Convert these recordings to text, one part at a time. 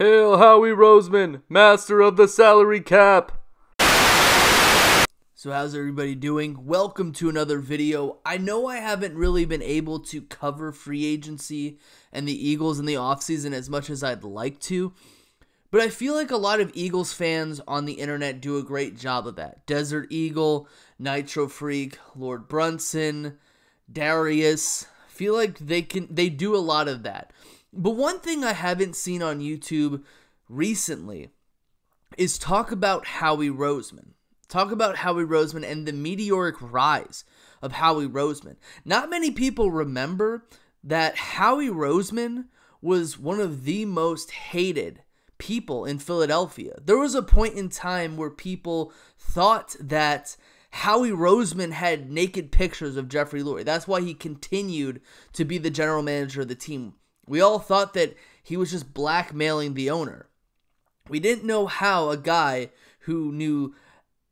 Hail Howie Roseman, master of the salary cap! So how's everybody doing? Welcome to another video. I know I haven't really been able to cover free agency and the Eagles in the offseason as much as I'd like to, but I feel like a lot of Eagles fans on the internet do a great job of that. Desert Eagle, Nitro Freak, Lord Brunson, Darius, feel like they do a lot of that. But one thing I haven't seen on YouTube recently is talk about Howie Roseman. Talk about Howie Roseman and the meteoric rise of Howie Roseman. Not many people remember that Howie Roseman was one of the most hated people in Philadelphia. There was a point in time where people thought that Howie Roseman had naked pictures of Jeffrey Lurie. That's why he continued to be the general manager of the team. We all thought that he was just blackmailing the owner. We didn't know how a guy who knew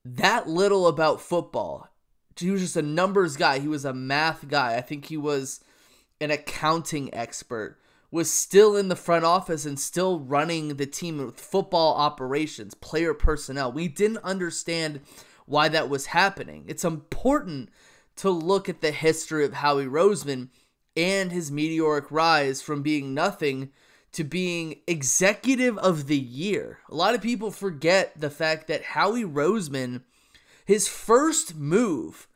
that little about football, he was just a numbers guy, he was a math guy, I think he was an accounting expert, was still in the front office and still running the team with football operations, player personnel. We didn't understand why that was happening. It's important to look at the history of Howie Roseman and his meteoric rise from being nothing to being executive of the year. A lot of people forget the fact that Howie Roseman, his first move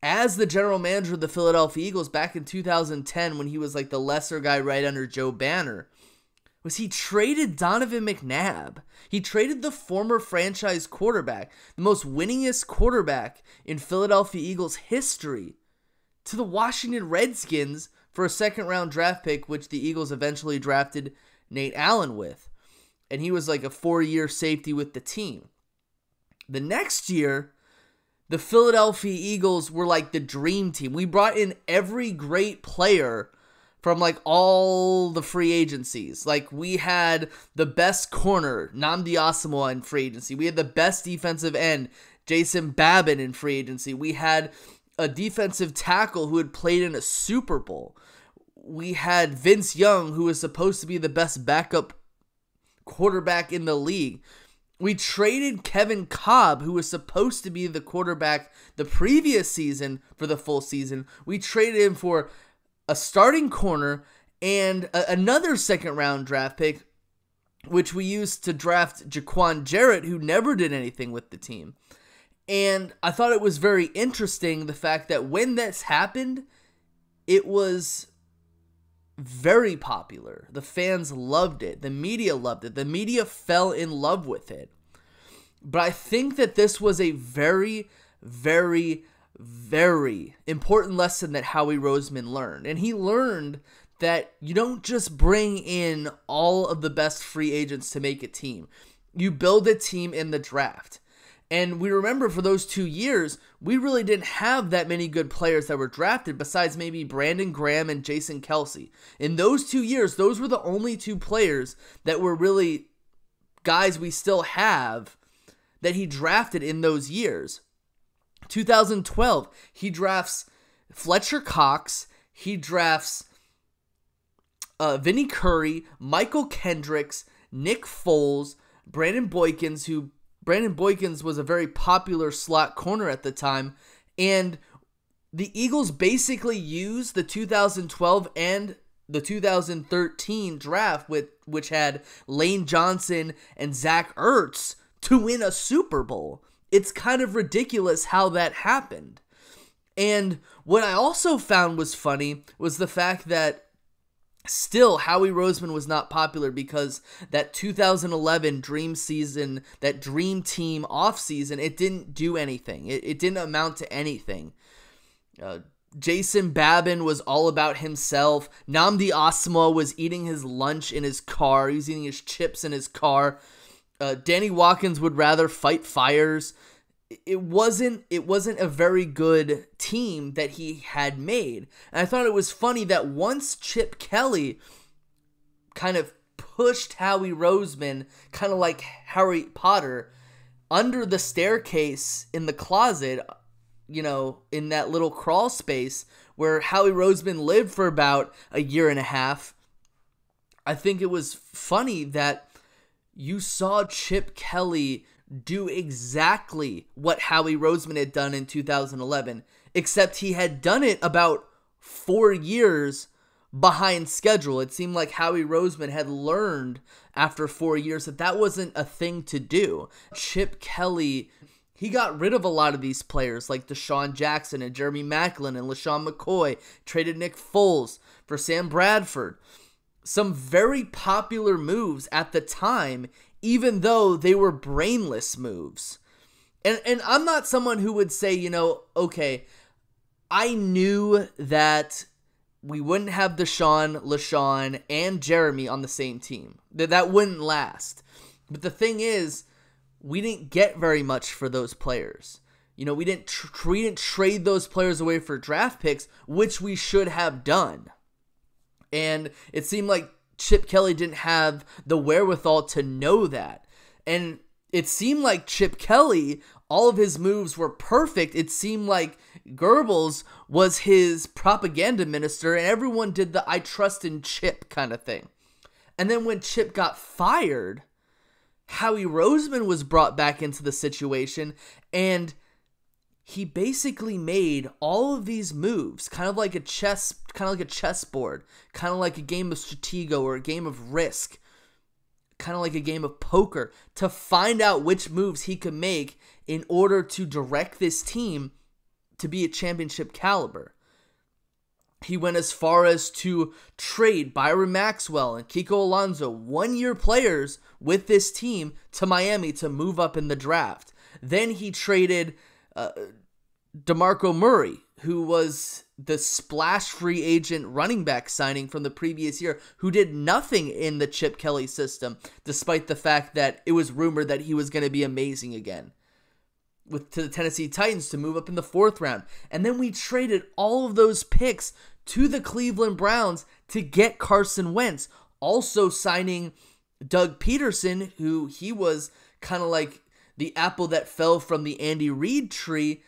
as the general manager of the Philadelphia Eagles back in 2010 when he was like the lesser guy right under Joe Banner, was he traded Donovan McNabb. He traded the former franchise quarterback, the most winningest quarterback in Philadelphia Eagles history, to the Washington Redskins for a second-round draft pick, which the Eagles eventually drafted Nate Allen with. And he was like a 4-year safety with the team. The next year, the Philadelphia Eagles were like the dream team. We brought in every great player from like all the free agencies. Like we had the best corner, Nnamdi Asomugha, in free agency. We had the best defensive end, Jason Babin, in free agency. We had a defensive tackle who had played in a Super Bowl. We had Vince Young, who was supposed to be the best backup quarterback in the league. We traded Kevin Cobb, who was supposed to be the quarterback the previous season for the full season. We traded him for a starting corner and another second-round draft pick, which we used to draft Jaquan Jarrett, who never did anything with the team. And I thought it was very interesting, the fact that when this happened, it was very popular. The fans loved it. The media loved it. The media fell in love with it. But I think that this was a very, very, very important lesson that Howie Roseman learned. And he learned that you don't just bring in all of the best free agents to make a team. You build a team in the draft. And we remember for those 2 years, we really didn't have that many good players that were drafted besides maybe Brandon Graham and Jason Kelce. In those 2 years, those were the only two players that were really guys we still have that he drafted in those years. 2012, he drafts Fletcher Cox, he drafts Vinnie Curry, Michael Kendricks, Nick Foles, Brandon Boykins was a very popular slot corner at the time, and the Eagles basically used the 2012 and the 2013 draft, which had Lane Johnson and Zach Ertz, to win a Super Bowl. It's kind of ridiculous how that happened. And what I also found was funny was the fact that still, Howie Roseman was not popular because that 2011 dream season, that dream team offseason, it didn't do anything. It didn't amount to anything. Jason Babin was all about himself. Nnamdi Asomugha was eating his lunch in his car. He was eating his chips in his car. Danny Watkins would rather fight fires. It wasn't a very good team that he had made. And I thought it was funny that once Chip Kelly kind of pushed Howie Roseman, kind of like Harry Potter, under the staircase in the closet, you know, in that little crawl space where Howie Roseman lived for about a year and a half, I think it was funny that you saw Chip Kelly do exactly what Howie Roseman had done in 2011, except he had done it about 4 years behind schedule. It seemed like Howie Roseman had learned after 4 years that that wasn't a thing to do. Chip Kelly, he got rid of a lot of these players like Deshaun Jackson and Jeremy Maclin and LaShawn McCoy, traded Nick Foles for Sam Bradford. Some very popular moves at the time, even though they were brainless moves. And I'm not someone who would say, okay, I knew that we wouldn't have Deshaun, LaShawn, and Jeremy on the same team. That wouldn't last. But the thing is, we didn't get very much for those players. We didn't trade those players away for draft picks, which we should have done. And it seemed like Chip Kelly didn't have the wherewithal to know that. And it seemed like Chip Kelly, all of his moves were perfect. It seemed like Goebbels was his propaganda minister, and everyone did the I trust in Chip kind of thing. And then when Chip got fired, Howie Roseman was brought back into the situation, and he basically made all of these moves, kind of like a chessboard, kind of like a game of Stratego or a game of Risk, kind of like a game of poker, to find out which moves he could make in order to direct this team to be a championship caliber. He went as far as to trade Byron Maxwell and Kiko Alonso, 1-year players with this team, to Miami to move up in the draft. Then he traded DeMarco Murray, who was the splash free agent running back signing from the previous year, who did nothing in the Chip Kelly system, despite the fact that it was rumored that he was going to be amazing again, to the Tennessee Titans to move up in the 4th round. And then we traded all of those picks to the Cleveland Browns to get Carson Wentz, also signing Doug Peterson, who he was kind of like the apple that fell from the Andy Reid tree,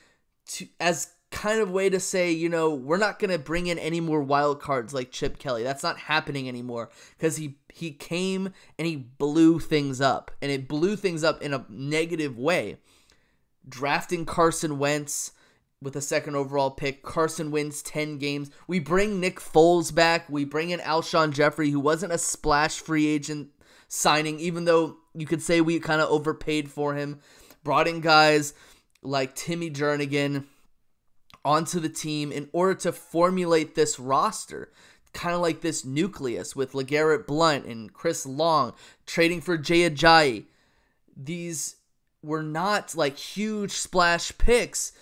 as kind of way to say, we're not going to bring in any more wild cards like Chip Kelly. That's not happening anymore, because he came and he blew things up, and it blew things up in a negative way. Drafting Carson Wentz with a 2nd overall pick. Carson wins 10 games. We bring Nick Foles back. We bring in Alshon Jeffrey, who wasn't a splash free agent signing, even though you could say we kind of overpaid for him. Brought in guys like Timmy Jernigan onto the team in order to formulate this roster, kind of like this nucleus with LeGarrette Blount and Chris Long, trading for Jay Ajayi. These were not like huge splash picks,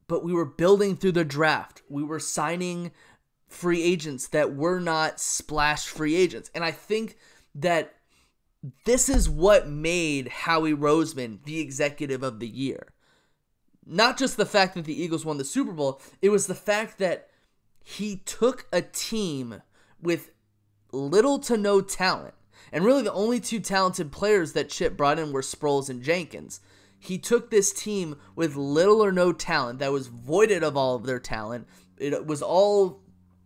but we were building through the draft. We were signing free agents that were not splash free agents. And I think that this is what made Howie Roseman the executive of the year. Not just the fact that the Eagles won the Super Bowl, it was the fact that he took a team with little to no talent. And really the only 2 talented players that Chip brought in were Sproles and Jenkins. He took this team with little or no talent that was voided of all of their talent. It was all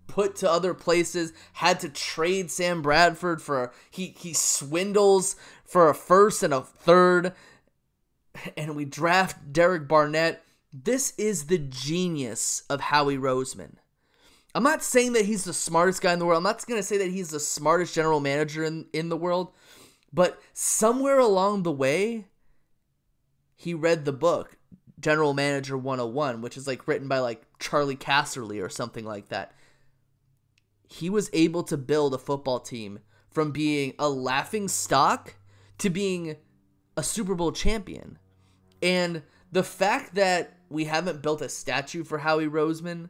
put to other places, had to trade Sam Bradford for, he swindles for a 1st and a 3rd, and we draft Derek Barnett. This is the genius of Howie Roseman. I'm not saying that he's the smartest guy in the world. I'm not going to say that he's the smartest general manager in the world, but somewhere along the way, he read the book, General Manager 101, which is like written by like Charlie Casserly or something like that. He was able to build a football team from being a laughing stock to being a Super Bowl champion. And the fact that we haven't built a statue for Howie Roseman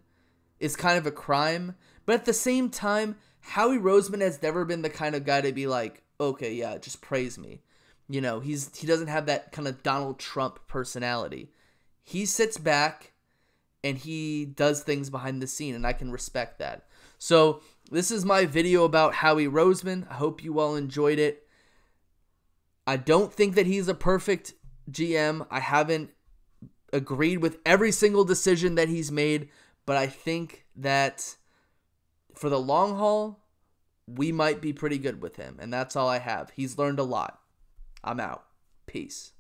is kind of a crime. But at the same time, Howie Roseman has never been the kind of guy to be like, okay, yeah, just praise me. He doesn't have that kind of Donald Trump personality. He sits back and he does things behind the scene, and I can respect that. So this is my video about Howie Roseman. I hope you all enjoyed it. I don't think that he's a perfect GM. I haven't agreed with every single decision that he's made, but I think that for the long haul, we might be pretty good with him, and that's all I have. He's learned a lot. I'm out. Peace.